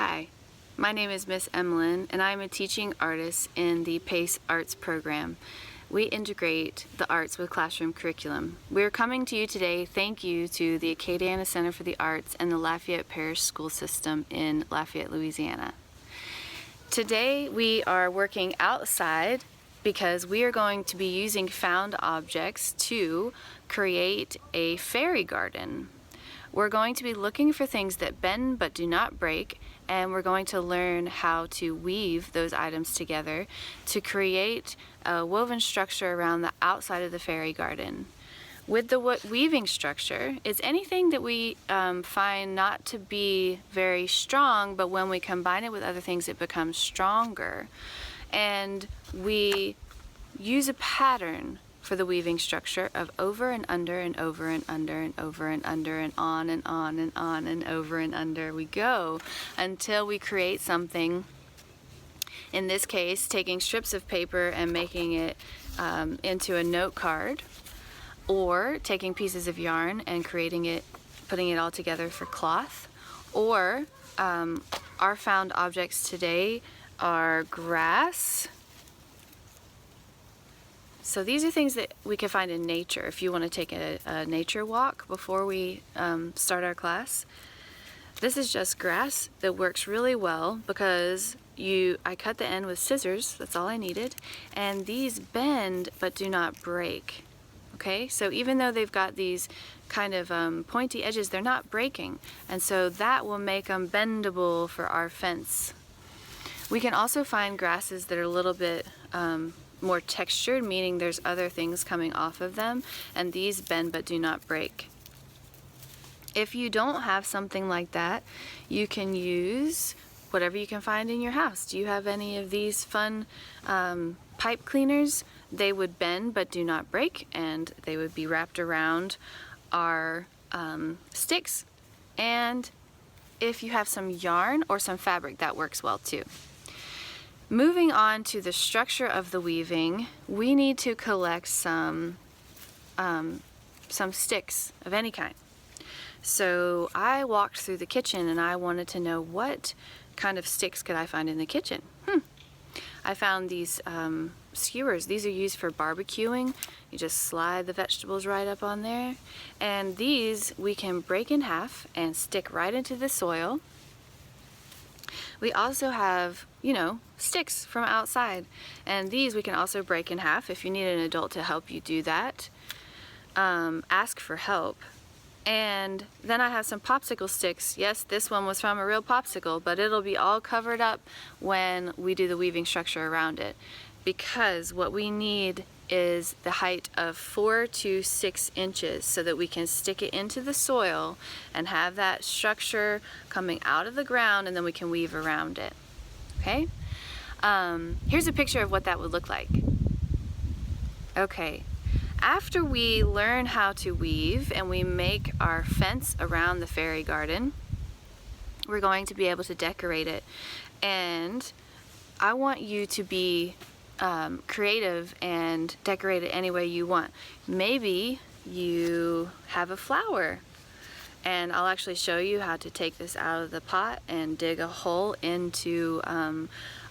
Hi, my name is Miss Emolyn, and I'm a teaching artist in the PACE Arts program. We integrate the arts with classroom curriculum. We're coming to you today thank you to the Acadiana Center for the Arts and the Lafayette Parish school system in Lafayette, Louisiana. Today we are working outside because we are going to be using found objects to create a fairy garden. We're going to be looking for things that bend but do not break, and we're going to learn how to weave those items together to create a woven structure around the outside of the fairy garden. With the weaving structure, it's anything that we find not to be very strong, but when we combine it with other things it becomes stronger. And we use a pattern for the weaving structure of over and under and over and under and over and under and on and on and on and over and under we go until we create something. In this case, taking strips of paper and making it into a note card, or taking pieces of yarn and creating it, putting it all together for cloth, or our found objects today are grass. So these are things that we can find in nature if you want to take a nature walk before we start our class. This is just grass that works really well because I cut the end with scissors, that's all I needed, and these bend but do not break. Okay, so even though they've got these kind of pointy edges, they're not breaking, and so that will make them bendable for our fence. We can also find grasses that are a little bit more textured, meaning there's other things coming off of them, and these bend but do not break. If you don't have something like that, you can use whatever you can find in your house. Do you have any of these fun pipe cleaners? They would bend but do not break, and they would be wrapped around our sticks. And if you have some yarn or some fabric, that works well too. Moving on to the structure of the weaving, we need to collect some sticks of any kind. So I walked through the kitchen and I wanted to know what kind of sticks could I find in the kitchen. I found these skewers. These are used for barbecuing. You just slide the vegetables right up on there. And these we can break in half and stick right into the soil. We also have, sticks from outside, and these we can also break in half if you need an adult to help you do that. Ask for help. And then I have some popsicle sticks. Yes, this one was from a real popsicle, but it'll be all covered up when we do the weaving structure around it, because what we need is the height of 4 to 6 inches so that we can stick it into the soil and have that structure coming out of the ground, and then we can weave around it. Okay? Here's a picture of what that would look like. Okay. After we learn how to weave and we make our fence around the fairy garden, we're going to be able to decorate it. And I want you to be creative and decorate it any way you want. Maybe you have a flower, and I'll actually show you how to take this out of the pot and dig a hole into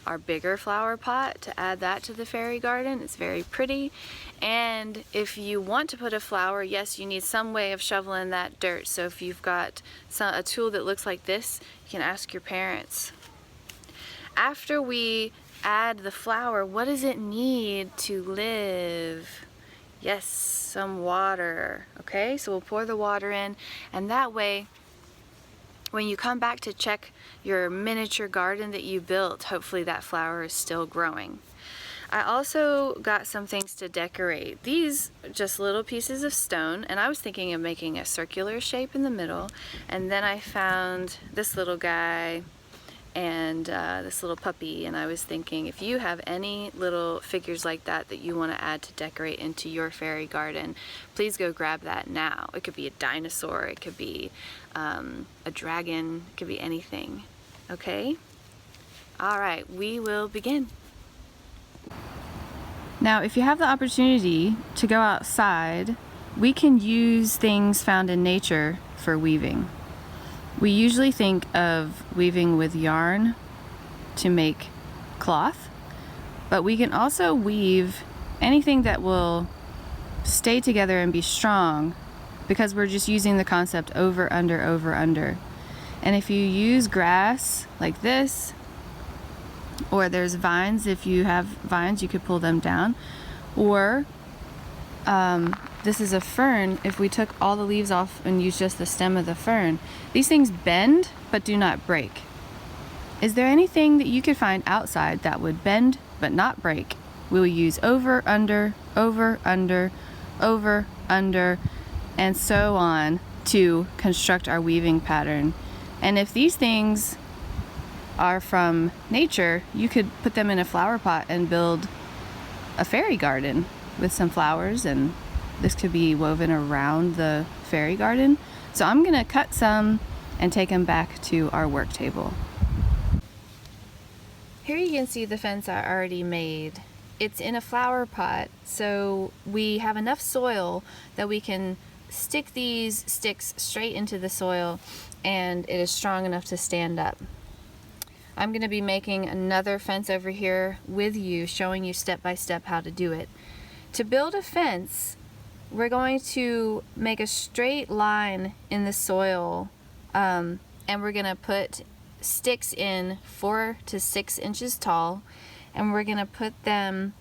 our bigger flower pot to add that to the fairy garden. It's very pretty. And if you want to put a flower, yes, you need some way of shoveling that dirt. So if you've got a tool that looks like this, you can ask your parents. After we add the flower, what does it need to live? Yes, some water. Okay, so we'll pour the water in, and that way when you come back to check your miniature garden that you built, hopefully that flower is still growing. I also got some things to decorate. These are just little pieces of stone, and I was thinking of making a circular shape in the middle, and then I found this little guy and this little puppy, and I was thinking if you have any little figures like that that you want to add to decorate into your fairy garden, please go grab that now. It could be a dinosaur, it could be a dragon, it could be anything. Okay? Alright, we will begin. Now, if you have the opportunity to go outside, we can use things found in nature for weaving. We usually think of weaving with yarn to make cloth, but we can also weave anything that will stay together and be strong, because we're just using the concept over, under, over, under. And if you use grass like this, or there's vines, if you have vines you could pull them down, or this is a fern. If we took all the leaves off and used just the stem of the fern, these things bend but do not break. Is there anything that you could find outside that would bend but not break? We'll use over, under, over, under, over, under, and so on to construct our weaving pattern. And if these things are from nature, you could put them in a flower pot and build a fairy garden with some flowers, and this could be woven around the fairy garden. So I'm gonna cut some and take them back to our work table. Here you can see the fence I already made. It's in a flower pot, so we have enough soil that we can stick these sticks straight into the soil, and it is strong enough to stand up. I'm going to be making another fence over here with you, showing you step by step how to do it. To build a fence, we're going to make a straight line in the soil, and we're going to put sticks in 4 to 6 inches tall, and we're going to put them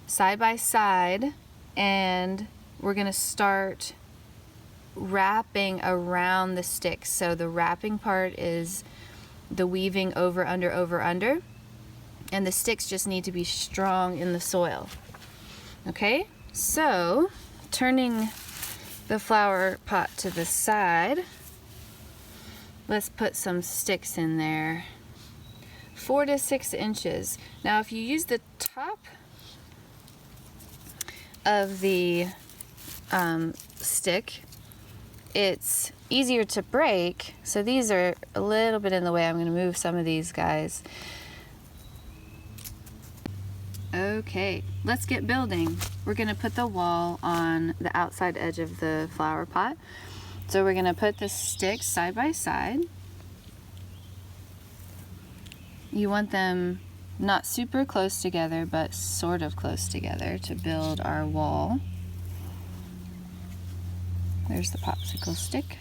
side by side, and we're going to start wrapping around the sticks. So the wrapping part is the weaving over, under, and the sticks just need to be strong in the soil. Okay, so turning the flower pot to the side, let's put some sticks in there. 4 to 6 inches. Now if you use the top of the stick, it's easier to break. So these are a little bit in the way. I'm going to move some of these guys. Okay, let's get building. We're going to put the wall on the outside edge of the flower pot. So we're going to put the sticks side by side. You want them not super close together, but sort of close together to build our wall. There's the popsicle stick.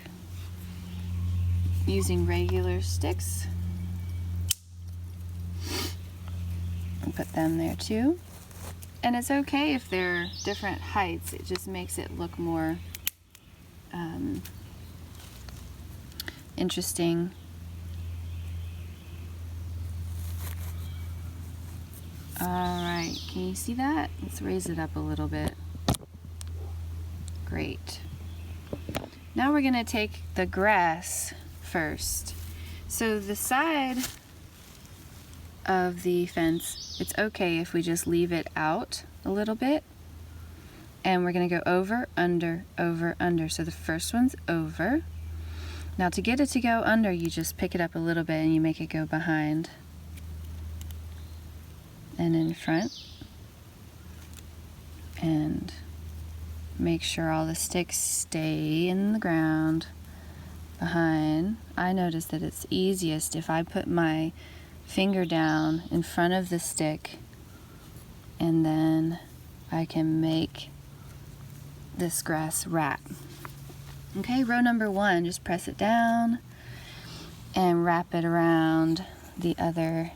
Using regular sticks. And put them there too. And it's okay if they're different heights. It just makes it look more interesting. Alright, can you see that? Let's raise it up a little bit. Great. Now we're going to take the grass first. So the side of the fence, it's okay if we just leave it out a little bit. And we're going to go over, under, over, under. So the first one's over. Now to get it to go under, you just pick it up a little bit and you make it go behind and in front. And make sure all the sticks stay in the ground behind. I notice that it's easiest if I put my finger down in front of the stick, and then I can make this grass wrap. Okay, row number 1, just press it down and wrap it around the other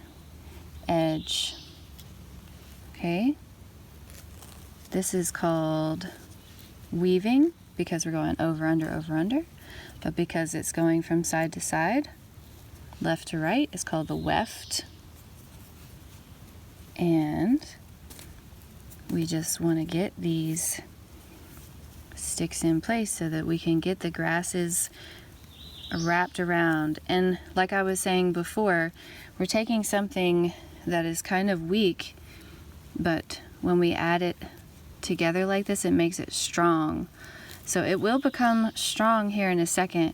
edge. Okay, this is called weaving because we're going over, under, but because it's going from side to side, left to right, it's called the weft. And we just want to get these sticks in place so that we can get the grasses wrapped around. And like I was saying before, we're taking something that is kind of weak, but when we add it together like this, it makes it strong. So it will become strong here in a second,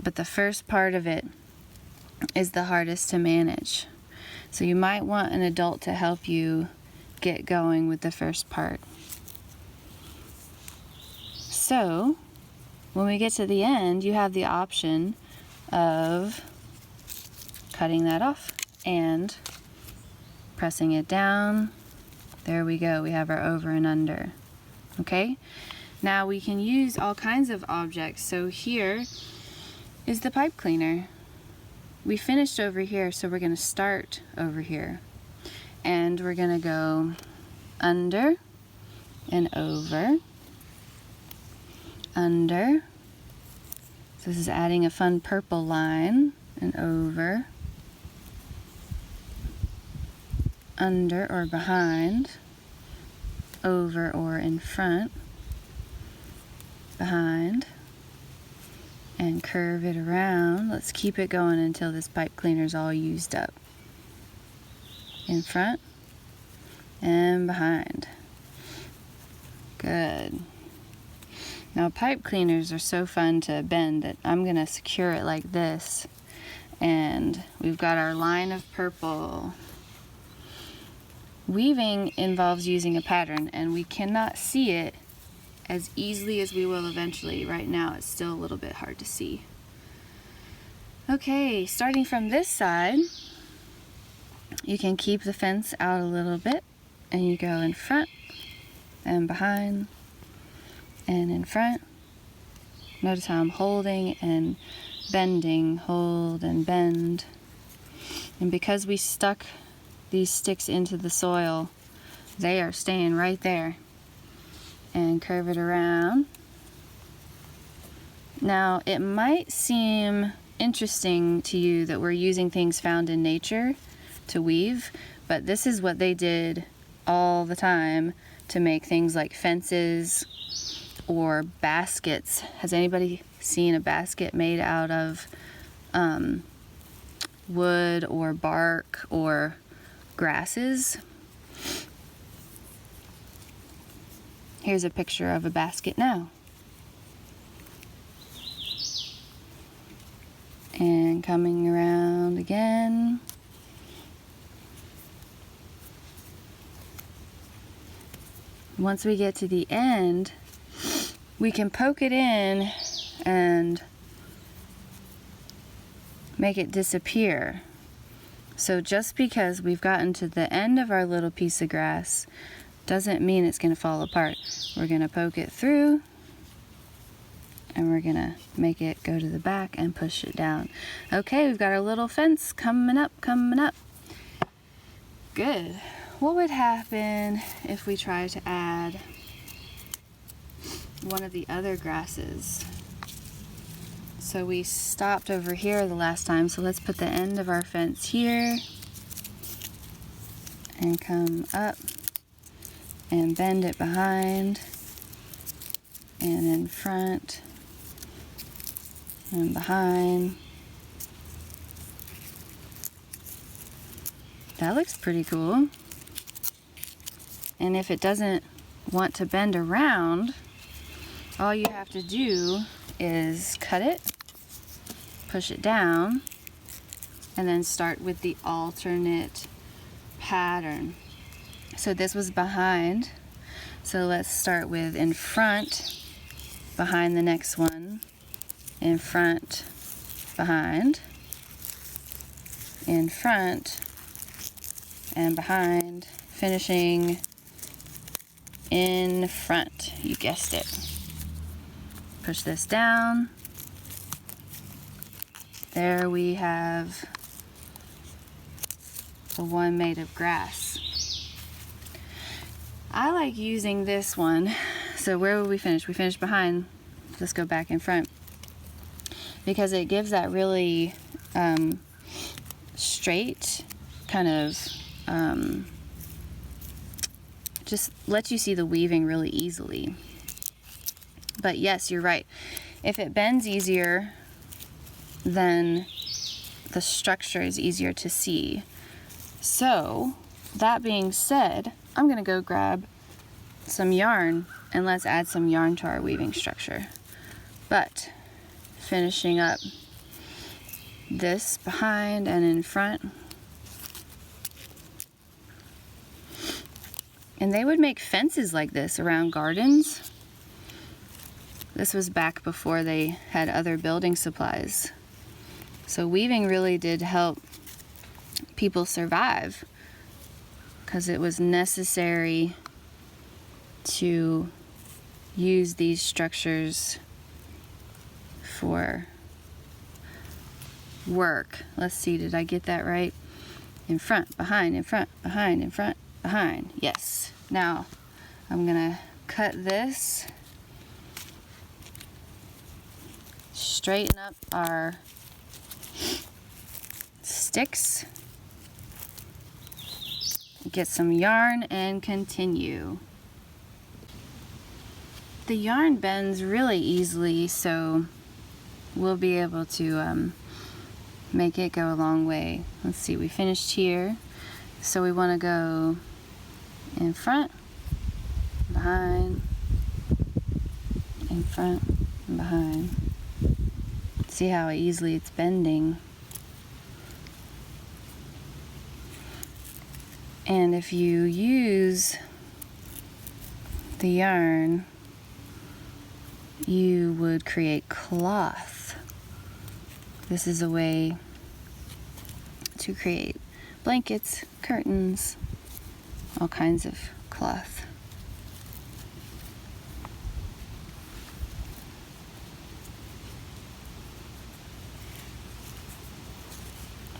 but the first part of it is the hardest to manage. So you might want an adult to help you get going with the first part. So when we get to the end, you have the option of cutting that off and pressing it down. There we go, we have our over and under. Okay, now we can use all kinds of objects. So here is the pipe cleaner. We finished over here, so we're going to start over here. And we're going to go under and over, under. So this is adding a fun purple line, and over, under or behind, over or in front, behind, and curve it around. Let's keep it going until this pipe cleaner's all used up. In front and behind. Good. Now pipe cleaners are so fun to bend that I'm going to secure it like this. And we've got our line of purple. Weaving involves using a pattern, and we cannot see it as easily as we will eventually. Right now it's still a little bit hard to see. Okay, starting from this side, you can keep the fence out a little bit, and you go in front and behind and in front. Notice how I'm holding and bending, hold and bend. And because we stuck these sticks into the soil, they are staying right there. And curve it around. Now, it might seem interesting to you that we're using things found in nature to weave, but this is what they did all the time to make things like fences or baskets. Has anybody seen a basket made out of wood or bark or grasses? Here's a picture of a basket now. And coming around again. Once we get to the end, we can poke it in and make it disappear. So just because we've gotten to the end of our little piece of grass doesn't mean it's going to fall apart. We're going to poke it through, and we're going to make it go to the back and push it down. Okay, we've got our little fence coming up, coming up. Good. What would happen if we try to add one of the other grasses? So we stopped over here the last time, so let's put the end of our fence here and come up and bend it behind and in front and behind. That looks pretty cool. And if it doesn't want to bend around, all you have to do is cut it, push it down, and then start with the alternate pattern. So this was behind, so let's start with in front, behind the next one, in front, behind, in front, and behind, finishing in front. You guessed it. Push this down. There we have the one made of grass. I like using this one. So where will we finish? We finished behind. Let's go back in front. Because it gives that really straight kind of just lets you see the weaving really easily. But yes, you're right. If it bends easier, then the structure is easier to see. So that being said, I'm gonna go grab some yarn and let's add some yarn to our weaving structure. But finishing up this behind and in front. And they would make fences like this around gardens. This was back before they had other building supplies. So weaving really did help people survive because it was necessary to use these structures for work. Let's see, did I get that right? In front, behind, in front, behind, in front, behind. Yes. Now I'm gonna cut this, straighten up our sticks, get some yarn, and continue. The yarn bends really easily, so we'll be able to make it go a long way. Let's see, we finished here, so we want to go in front, behind, in front, and behind. See how easily it's bending. And if you use the yarn, you would create cloth. This is a way to create blankets, curtains, all kinds of cloth.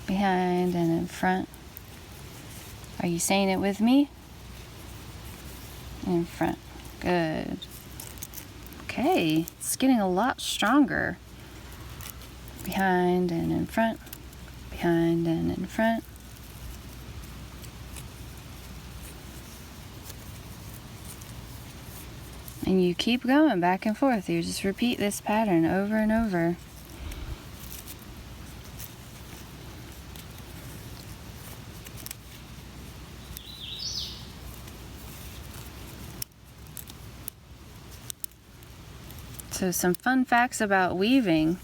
Behind and in front. Are you saying it with me? In front. Good. Okay, it's getting a lot stronger. Behind and in front. Behind and in front. And you keep going back and forth. You just repeat this pattern over and over. So some fun facts about weaving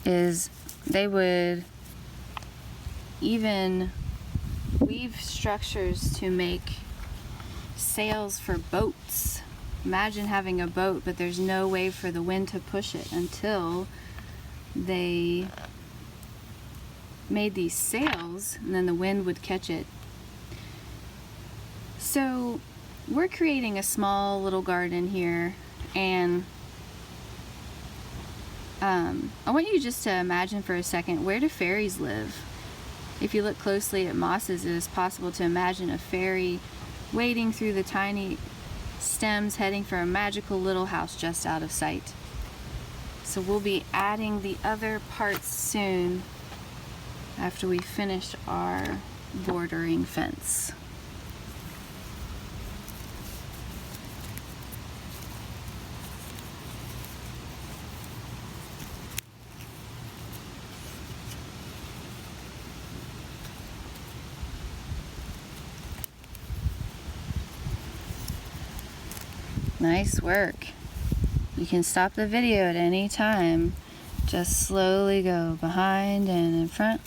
is they would even weave structures to make sails for boats. Imagine having a boat, but there's no way for the wind to push it until they made these sails, and then the wind would catch it. So we're creating a small little garden here, and I want you just to imagine for a second, where do fairies live? If you look closely at mosses, it is possible to imagine a fairy wading through the tiny stems, heading for a magical little house just out of sight. So we'll be adding the other parts soon after we finish our bordering fence. Nice work. You can stop the video at any time. Just slowly go behind and in front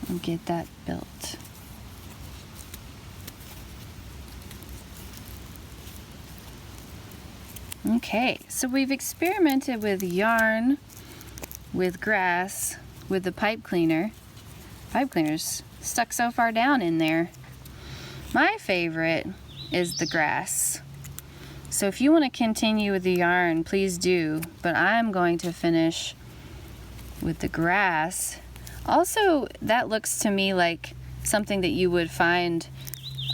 and get that built. Okay, so we've experimented with yarn, with grass, with the pipe cleaner. Pipe cleaner's stuck so far down in there. My favorite is the grass. So if you want to continue with the yarn, please do, but I'm going to finish with the grass. Also, that looks to me like something that you would find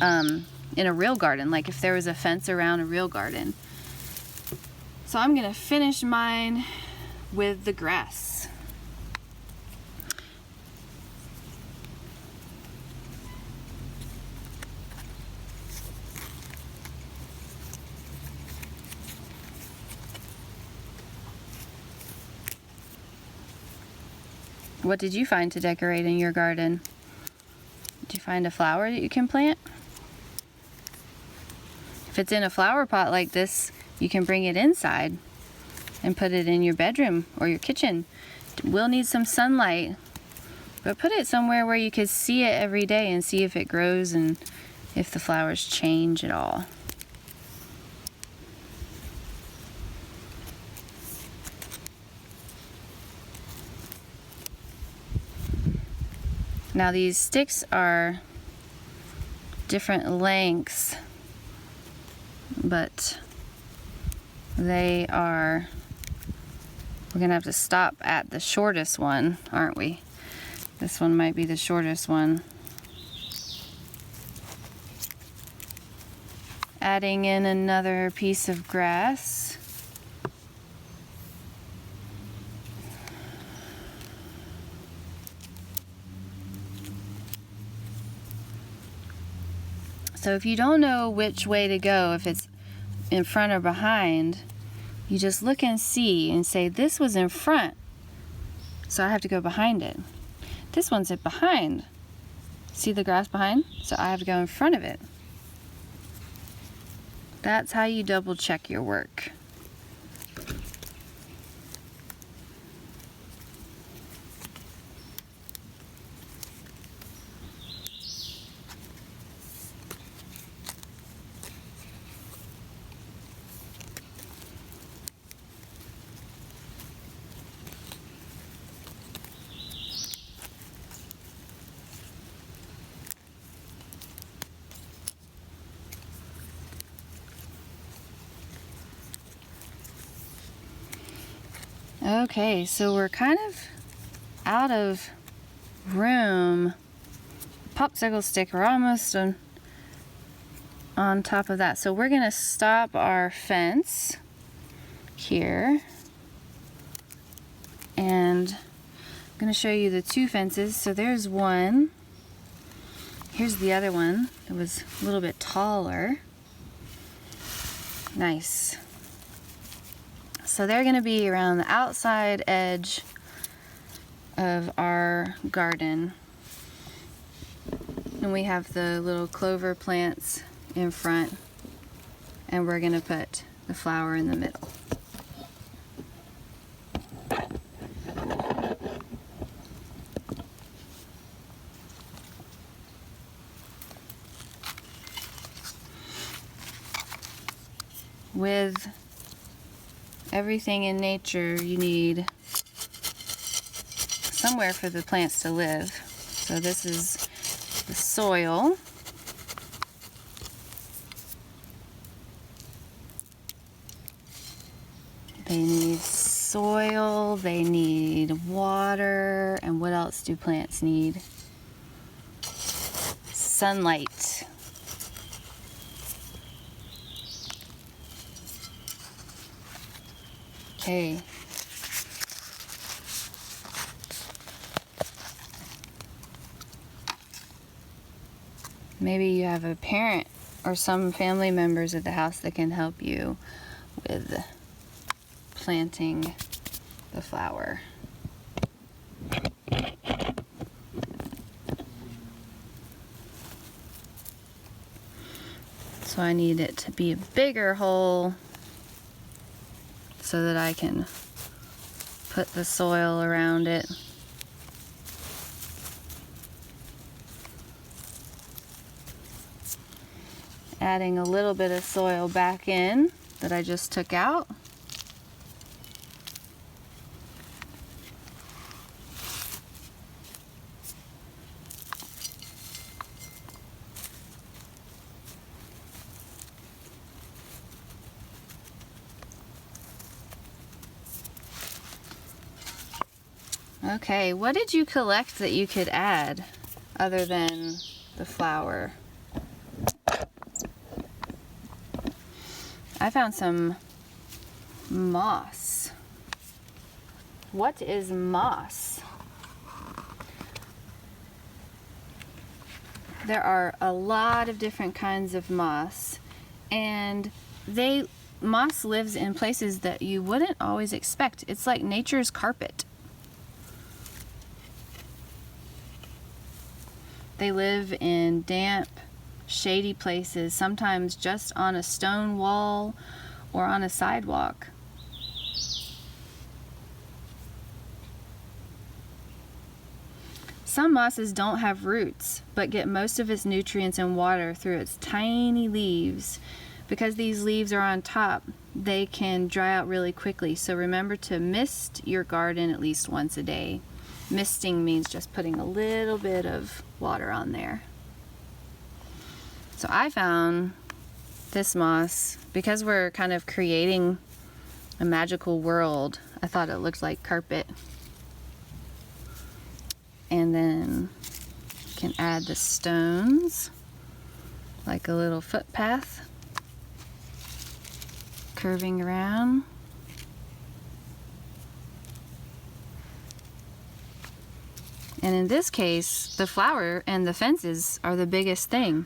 in a real garden, like if there was a fence around a real garden. So I'm going to finish mine with the grass. What did you find to decorate in your garden? Did you find a flower that you can plant? If it's in a flower pot like this, you can bring it inside and put it in your bedroom or your kitchen. We'll need some sunlight, but put it somewhere where you can see it every day and see if it grows and if the flowers change at all. Now these sticks are different lengths, but we're gonna have to stop at the shortest one, aren't we? This one might be the shortest one. Adding in another piece of grass. So if you don't know which way to go, if it's in front or behind, you just look and see and say, this was in front, so I have to go behind it. This one's behind. See the grass behind? So I have to go in front of it. That's how you double check your work. Okay, so we're kind of out of room. Popsicle stick, we're almost on top of that. So we're gonna stop our fence here. And I'm gonna show you the two fences. So there's one. Here's the other one. It was a little bit taller. Nice. So they're going to be around the outside edge of our garden. And we have the little clover plants in front. And we're going to put the flower in the middle. With everything in nature, you need somewhere for the plants to live. So this is the soil. They need soil, they need water, and what else do plants need? Sunlight. Okay. Maybe you have a parent or some family members at the house that can help you with planting the flower. So I need it to be a bigger hole so that I can put the soil around it. Adding a little bit of soil back in that I just took out. Okay, what did you collect that you could add other than the flower? I found some moss. What is moss? There are a lot of different kinds of moss, and moss lives in places that you wouldn't always expect. It's like nature's carpet. They live in damp, shady places, sometimes just on a stone wall or on a sidewalk. Some mosses don't have roots, but get most of its nutrients and water through its tiny leaves. Because these leaves are on top, they can dry out really quickly, so remember to mist your garden at least once a day. Misting means just putting a little bit of water on there. So I found this moss because we're kind of creating a magical world. I thought it looked like carpet. And then you can add the stones like a little footpath curving around. And in this case, the flower and the fences are the biggest thing.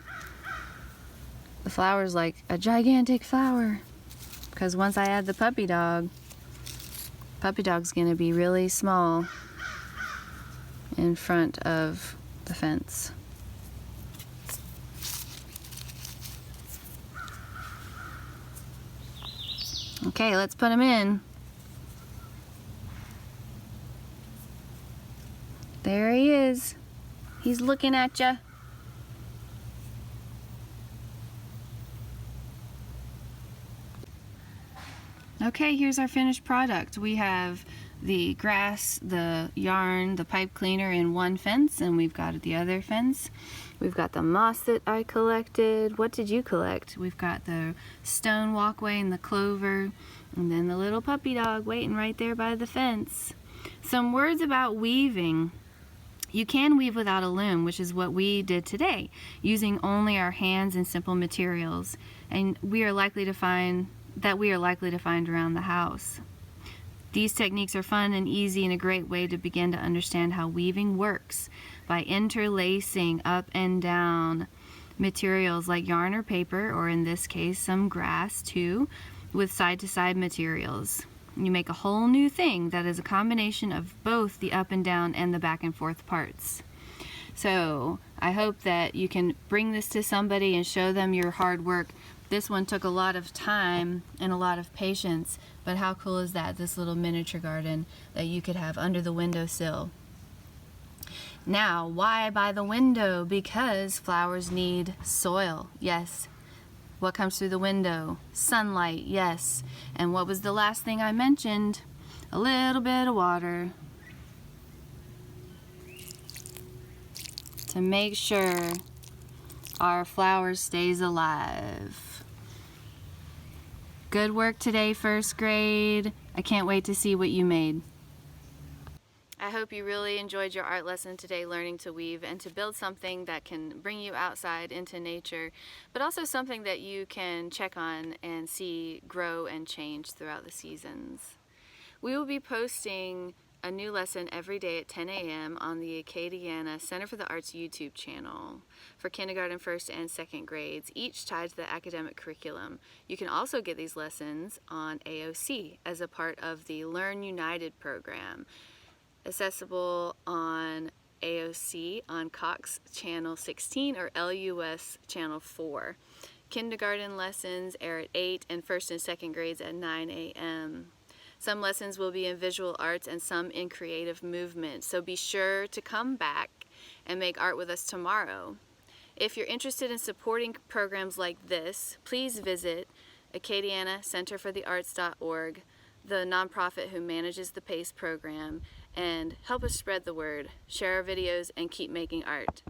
The flower's like a gigantic flower, because once I add the puppy dog's gonna be really small in front of the fence. Okay, let's put him in. There he is. He's looking at ya. Okay, here's our finished product. We have the grass, the yarn, the pipe cleaner in one fence, and we've got the other fence. We've got the moss that I collected. What did you collect? We've got the stone walkway and the clover, and then the little puppy dog waiting right there by the fence. Some words about weaving. You can weave without a loom, which is what we did today, using only our hands and simple materials, and we are likely to find around the house. These techniques are fun and easy and a great way to begin to understand how weaving works by interlacing up and down materials like yarn or paper, or in this case some grass too, with side-to-side materials. You make a whole new thing that is a combination of both the up and down and the back and forth parts. So I hope that you can bring this to somebody and show them your hard work. This one took a lot of time and a lot of patience, but how cool is that, this little miniature garden that you could have under the windowsill. Now, why by the window? Because flowers need soil, yes. What comes through the window? Sunlight, yes. And what was the last thing I mentioned? A little bit of water to make sure our flower stays alive. Good work today, first grade. I can't wait to see what you made. I hope you really enjoyed your art lesson today, learning to weave and to build something that can bring you outside into nature, but also something that you can check on and see grow and change throughout the seasons. We will be posting a new lesson every day at 10 a.m. on the Acadiana Center for the Arts YouTube channel for kindergarten, first, and second grades, each tied to the academic curriculum. You can also get these lessons on AOC as a part of the Learn United program, accessible on AOC on Cox Channel 16 or LUS Channel 4. Kindergarten lessons air at 8 and first and second grades at 9 a.m. Some lessons will be in visual arts and some in creative movement, so be sure to come back and make art with us tomorrow. If you're interested in supporting programs like this, please visit Acadiana Center for the Arts.org, the nonprofit who manages the PACE program, and help us spread the word, share our videos, and keep making art.